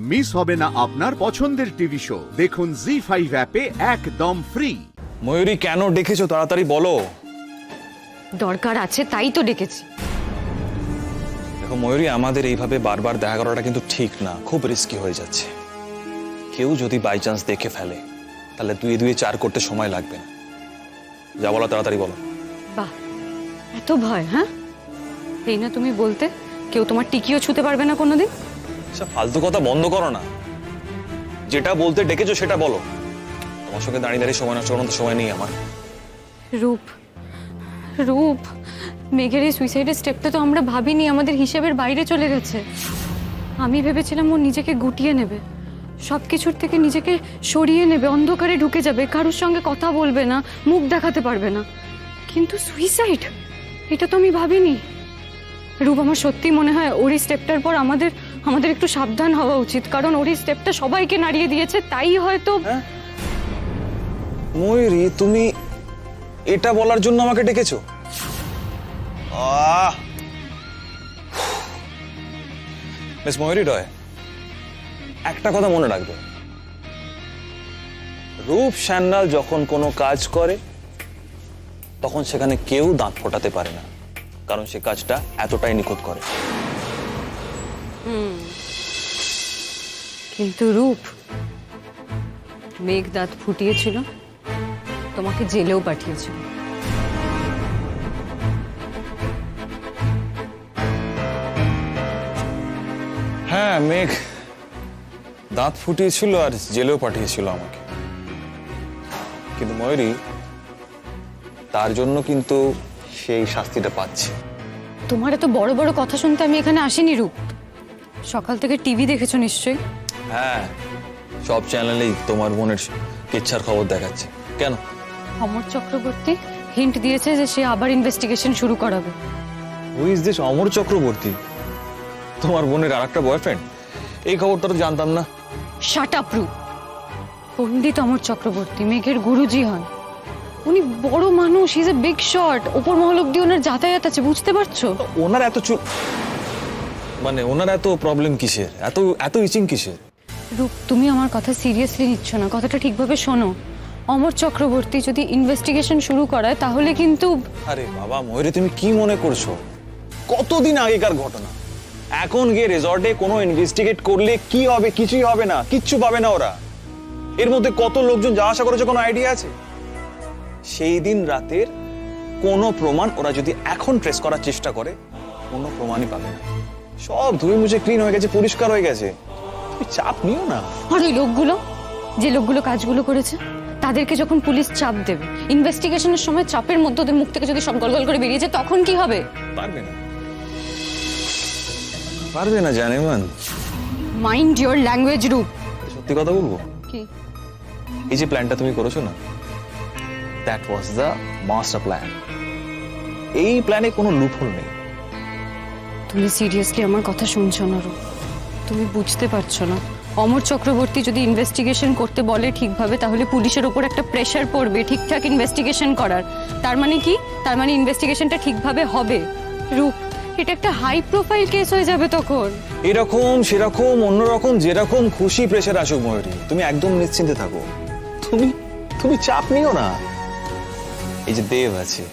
Miss হবে না আপনার পছন্দের টিভি শো। দেখুন জি5 অ্যাপে একদম ফ্রি। ময়ূরী কেন ডেকেছো তাড়াতাড়ি বলো। দরকার আছে তাই তো ডেকেছি। দেখো ময়ূরী, আমাদের এইভাবে বারবার দেখা করাটা কিন্তু ঠিক না, খুব রিস্কি হয়ে যাচ্ছে। কেউ যদি বাই চান্স দেখে ফেলে তাহলে 2 2 4 করতে সময় লাগবে না। যা বলো তাড়াতাড়ি বলো। বাহ, এত ভয়? হ্যাঁ, এই না তুমি বলতে কেউ তোমার টিকিও ছুতে পারবে না কোনোদিন। সব ফালতু কথা বন্ধ করো না, যেটা বলতে ডেকেছো সেটা বলো। তোমার সঙ্গে দাঁড়িয়ে দাঁড়িয়ে সময় নষ্ট করার সময় নেই আমার। রূপ, রূপ, মেঘের এই সুইসাইডের স্টেপটা তো আমরা ভাবিনি, আমাদের হিসেবের বাইরে চলে গেছে। আমি ভেবেছিলাম ও নিজেকে গুটিয়ে নেবে, সব কিছুর থেকে নিজেকে সরিয়ে নেবে, অন্ধকারে ঢুকে যাবে, কারোর সঙ্গে কথা বলবে না, মুখ দেখাতে পারবে না। কিন্তু সুইসাইড, এটা তো আমি ভাবিনি। রূপ, আমার সত্যি মনে হয় ওর এই স্টেপটার পর আমাদের একটু সাবধান হওয়া উচিত, কারণ ওর এই স্টেপটা সবাইকে নাড়িয়ে দিয়েছে, তাই হয়তো। ময়ূরী, তুমি এটা বলার জন্য আমাকে ডেকেছো? মিস ময়ূরী রয়, একটা কথা মনে রাখবে, রূপ সান্যাল যখন কোনো কাজ করে তখন সেখানে কেউ দাঁত ফোটাতে পারে না, কারণ সে কাজটা এতটাই নিখুঁত করে। কিন্তু রূপ, মেঘ দাঁত ফুটিয়েছিল, তোমাকে জেলেও পাঠিয়েছিল। হ্যাঁ, মেঘ দাঁত ফুটিয়েছিল আর জেলেও পাঠিয়েছিল আমাকে। কিন্তু ময়ূরী, তার জন্য কিন্তু সেই শাস্তিটা পাচ্ছে। তোমার এত বড় বড় কথা শুনতে আমি এখানে আসিনি রূপ। সকাল থেকে টিভি দেখেছো নিশ্চয়ই। হ্যাঁ, সব চ্যানেলেই তোমার বোনের কিচ্ছার খবর দেখাচ্ছে। কেন? অমর চক্রবর্তী হিন্ট দিয়েছে যে সে আবার ইনভেস্টিগেশন শুরু করাবে। হু ইজ দিস অমর চক্রবর্তী? তোমার বোনের আরেকটা বয়ফ্রেন্ড? এই খবরটা তো জানতাম না। শাট আপ রূপ। পণ্ডিত অমর চক্রবর্তী মেঘের গুরুজি হন। উনি বড় মানুষ, ইজ এ বিগ শট। ওপর মহল অব্দি ওনার যাতায়াত আছে, বুঝতে পারছো? ওনার এত মানে ওনার এত প্রবলেম কিসের, এত ইচিং কিসের? রূপ, তুমি আমার কথা সিরিয়াসলি নিচ্ছ না, কথাটা ঠিকভাবে শোনো। অমর চক্রবর্তী যদি ইনভেস্টিগেশন শুরু করায় তাহলে কিন্তু। আরে বাবা ময়ূরী, তুমি কি মনে করছো? কতদিন আগেকার ঘটনা। এখন গিয়ে রিসর্টে কোনো ইনভেস্টিগেট করলে কি হবে? কিছুই হবে না, কিচ্ছু পাবে না ওরা। এর মধ্যে কত লোকজন যাওয়া আসা করেছে, কোনো আইডিয়া আছে? সেই দিন রাতের কোনো প্রমাণ ওরা যদি এখন ট্রেস করার চেষ্টা করে, কোনো প্রমাণই পাবে না। সব ধুয়ে মুছে ক্লিন হয়ে গেছে, পরিষ্কার হয়ে গেছে। তুমি চাপ নিও না। আর ওই লোকগুলো, যে লোকগুলো কাজগুলো করেছে, তাদেরকে যখন পুলিশ চাপ দেবে, ইনভেস্টিগেশনের সময় চাপের মধ্যে ওদের মুখ থেকে যদি সব গলগল করে বেরিয়ে যায়, তখন কি হবে? পারবে না, পারবে না জানেমান। মাইন্ড ইওর ল্যাঙ্গুয়েজ রূপ। সত্যি কথা বলবো কি? এই যে প্ল্যানটা তুমি করেছো না, that was the master plan. এই প্ল্যানে কোনো লুপহোল নেই। তুমি সিরিয়াসলি আমার কথা শুনছো না রূপ? তুমি বুঝতে পারছো না, অমর চক্রবর্তী যদি ইনভেস্টিগেশন করতে বলে ঠিকভাবে, তাহলে পুলিশের ওপর একটা প্রেশার পড়বে ঠিকঠাক ইনভেস্টিগেশন করার। তার মানে কি? তার মানে ইনভেস্টিগেশনটা ঠিকভাবে হবে। রূপ, এটা একটা হাই প্রোফাইল কেস হয়ে যাবে তখন। এরকম সেরকম অন্যরকম যেরকম খুশি প্রেশার আসুক ময়ূরী, তুমি একদম নিশ্চিন্তে থাকো। তুমি চাপ নিও না। এই যে দেব আছে,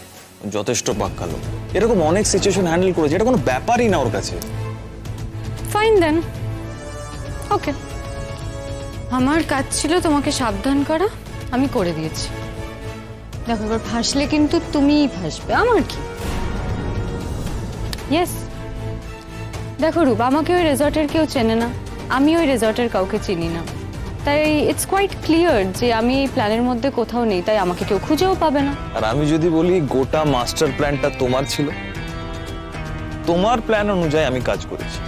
যথেষ্ট পাক্কালো, এরকম অনেক সিচুয়েশন হ্যান্ডেল করেছে, এটা কোনো ব্যাপারই না ওর কাছে। ফাইন দেন, ওকে। আমার কাজ ছিল তোমাকে সাবধান করা, আমি করে দিয়েছি। দেখো, এবার ফাঁসলে কিন্তু তুমিই ফাঁসবে, আমার কি। ইয়েস, দেখো রূপ, আমাকে ওই রেজর্টের কেউ চেনে না, আমি ওই রেজর্টের কাউকে চিনি না, তাই ইটস কোয়াইট ক্লিয়ার যে আমি এই প্ল্যানের মধ্যে কোথাও নেই, তাই আমাকে কেউ খুঁজেও পাবে না। আর আমি যদি বলি গোটা মাস্টার প্ল্যানটা তোমার ছিল, তোমার প্ল্যান অনুযায়ী আমি কাজ করেছি।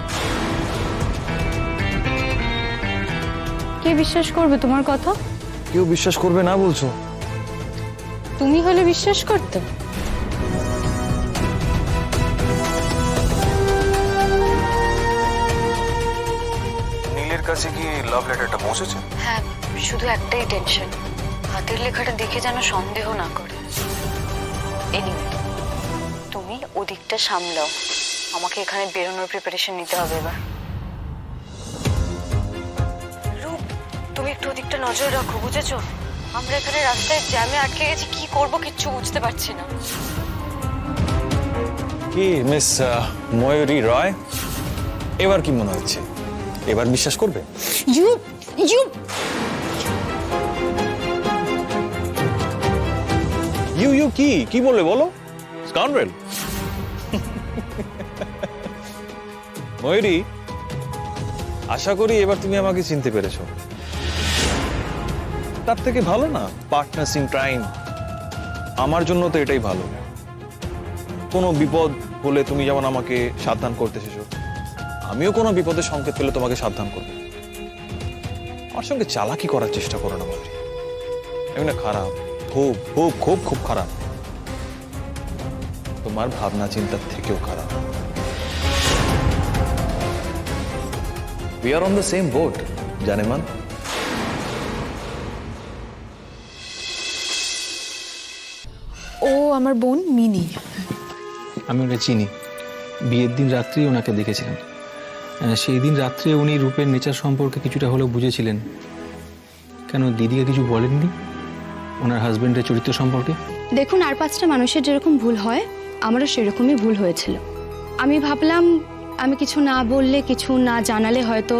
কে বিশ্বাস করবে তোমার কথা? কেউ বিশ্বাস করবে না বলছো? তুমি হলে বিশ্বাস করতে। নীলের কাছে কি লাভ লেটারটা পৌঁছেছে? হ্যাঁ, শুধু একটাই টেনশন, হাতের লেখাটা দেখে যেন সন্দেহ না করে। এনিওয়ে, তুমি ওদিকটা সামলাও, আমাকে এখানে বেরোনোর প্রিপারেশন নিতে হবে এবার। নজর রাখো, বুঝেছো? আমরা এখানে রাস্তায় জ্যামে আটকে গেছি, কি করব কিচ্ছু বুঝতে পারছি না। কি মিস ময়ূরী রয়, এবার কি মনে হচ্ছে? এবার বিশ্বাস করবে? ইউ ইউ ইউ ইউ কি বললে বলো? স্কাউন্ড্রেল। ময়ূরী, আশা করি এবার তুমি আমাকে চিনতে পেরেছো। তার থেকে ভালো না পার্টনার্স ইন ক্রাইম। আমার জন্য তো এটাই ভালো। কোনো বিপদ হলে তুমি যেমন আমাকে সাবধান করতে এসেছো, আমিও কোনো বিপদের সংকেত পেলে তোমাকে সাবধান করবো। আমার সঙ্গে চালাকি করার চেষ্টা করো না ময়ূরী। আমি না খারাপ, খুব খুব খুব খুব খারাপ। তোমার ভাবনা চিন্তার থেকেও খারাপ। We are on the same boat, জানেমান। ও আমার বোন মিনি। আমি ওটা চিনি। বিয়ের দিন রাত্রেই ওনাকে দেখেছিলেন। সেই দিন রাত্রে উনি রূপের নেচার সম্পর্কে কিছুটা হলেও বুঝেছিলেন। কেন দিদিকে কিছু বলেননি ওনার হাজবেন্ডের চরিত্র সম্পর্কে? দেখুন, আর 5টা মানুষের যেরকম ভুল হয় আমারও সেরকমই ভুল হয়েছিল। আমি ভাবলাম আমি কিছু না বললে, কিছু না জানালে হয়তো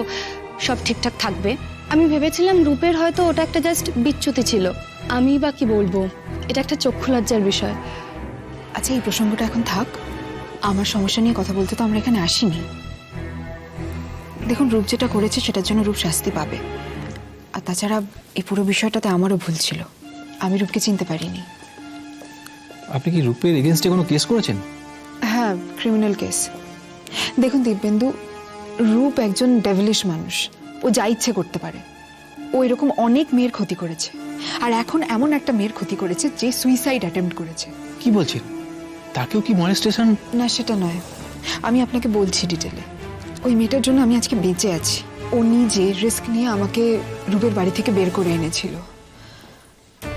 সব ঠিকঠাক থাকবে। আমি ভেবেছিলাম রূপের হয়তো ওটা একটা জাস্ট বিচ্যুতি ছিল। আমি বা কি বলবো, এটা একটা চক্ষু লজ্জার বিষয়। আচ্ছা, এই প্রসঙ্গটা এখন থাক। আমার সমস্যা নিয়ে কথা বলতে তো আমরা এখানে আসিনি। দেখুন, রূপ যেটা করেছে সেটার জন্য রূপ শাস্তি পাবে। আর তাছাড়া এই পুরো বিষয়টাতে আমারও ভুল ছিল। আমি রূপকে চিনতে পারিনি। আপনি কি রূপের এগেনস্টে কোনো কেস করেছেন? হ্যাঁ, ক্রিমিনাল কেস। দেখুন দীপবেন্দু, রূপ একজন ডেভিলিশ মানুষ। ও যা ইচ্ছে করতে পারে। ও এরকম অনেক মেয়ের ক্ষতি করেছে, আর এখন এমন একটা মেয়ের ক্ষতি করেছে যে সুইসাইড অ্যাটেম্প্ট করেছে। কি বলছেন? তাকেও কি মলেস্টেশন? না, সেটা নয়। আমি আপনাকে বলছি ডিটেলে। ওই মেয়েটার জন্য আমি আজকে বেঁচে আছি। ও নিজে রিস্ক নিয়ে আমাকে রূপের বাড়ি থেকে বের করে এনেছিল,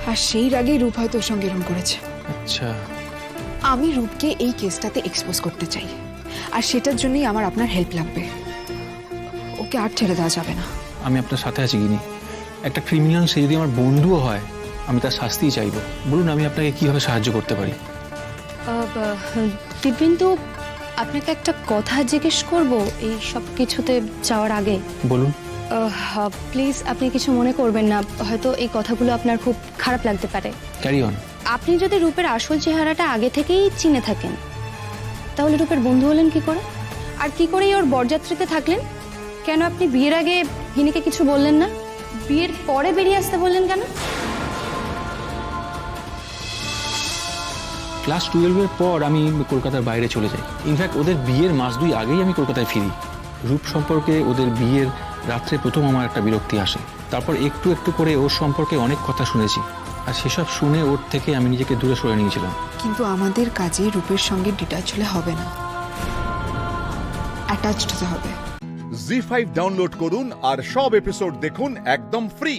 আর সেই রাগেই রূপ হয়তো ওর সঙ্গে এরকম করেছে। আচ্ছা, আমি রূপকে এই কেসটাতে এক্সপোজ করতে চাই, আর সেটার জন্যই আমার আপনার হেল্প লাগবে। ওকে আর ছেড়ে দেওয়া যাবে না। আমি আপনার সাথে আছি গিনি। একটা ক্রিমিনাল, সে যদি আমার বন্ধুও হয়, আমি তার শাস্তিই চাইবো। বলুন আমি আপনাকে কিভাবে সাহায্য করতে পারি? দিব্যেন্দু, আপনাকে একটা কথা জিজ্ঞেস করব এই সব কিছুতে যাওয়ার আগে। বলুন। প্লিজ, আপনি কিছু মনে করবেন না। হয়তো এই কথাগুলো আপনার খুব খারাপ লাগতে পারে। Carry on. আপনি যদি রূপের আসল চেহারাটা আগে থেকেই চিনে থাকেন, তাহলে রূপের বন্ধু হলেন কি করে? আর কি করেই ওর বরযাত্রীতে থাকলেন? কেন আপনি বিয়ের আগে হিনিকে কিছু বললেন না? বিয়ের পরে বেরিয়ে আসতে বললেন কেন? ক্লাস 12-এর পর আমি কলকাতার বাইরে চলে যাই। ইনফ্যাক্ট ওদের বিয়ের মাস 2 আগেই আমি কলকাতায় ফিরি। রূপ সম্পর্কে ওদের বিয়ের রাত্রে প্রথম আমার একটা বিরক্তি আসে। তারপর একটু একটু করে ওর সম্পর্কে অনেক কথা শুনেছি, আর সেসব শুনে ওর থেকে আমি নিজেকে দূরে সরে নিয়েছিলাম। কিন্তু আমাদের কাজে রূপের সঙ্গে ডিটাচ হলে হবে না, অ্যাটাচড হতে হবে। জি5 ডাউনলোড করুন আর সব এপিসোড দেখুন একদম ফ্রি।